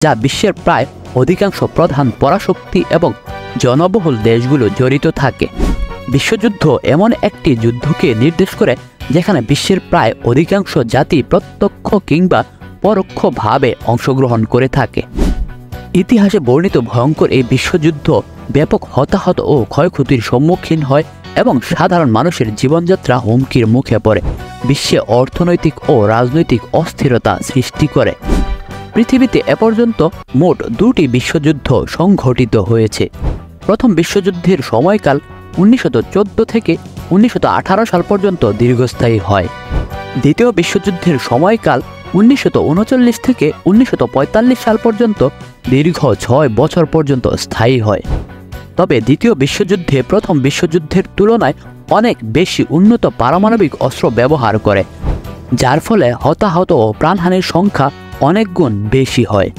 যা বিশ্বের প্রায় অধিকাংশ প্রধান পরাশক্তি এবং জনবহুল দেশগুলো জড়িত থাকে। বিশ্বযুদ্ধ এমন একটি যুদ্ধকে নির্দেশ করে যেখানে বিশ্বের প্রায় অধিকাংশ জাতি প্রত্যক্ষ কিংবা পরোক্ষভাবে অংশগ্রহণ করে থাকে। ইতিহাসে বর্ণিত ভয়ঙ্কর এই বিশ্বযুদ্ধ ব্যাপক হতাহত ও ক্ষয়ক্ষতির সম্মুখীন হয় এবং সাধারণ মানুষের জীবনযাত্রা হুমকির মুখে পড়ে, বিশ্বে অর্থনৈতিক ও রাজনৈতিক অস্থিরতা সৃষ্টি করে। পৃথিবীতে এ পর্যন্ত মোট 2টি বিশ্বযুদ্ধ সংঘটিত হয়েছে। প্রথম বিশ্বযুদ্ধের সময়কাল 1914 থেকে 1918 সাল পর্যন্ত দীর্ঘস্থায়ী হয়। দ্বিতীয় বিশ্বযুদ্ধের সময়কাল 1939 থেকে 1945 সাল পর্যন্ত দীর্ঘ 6 বছর পর্যন্ত স্থায়ী হয়। তবে দ্বিতীয় বিশ্বযুদ্ধে প্রথম বিশ্বযুদ্ধের তুলনায় অনেক বেশি উন্নত পারমাণবিক অস্ত্র ব্যবহার করে, যার ফলে হতাহত ও প্রাণহানির সংখ্যা অনেক গুণ বেশি হয়।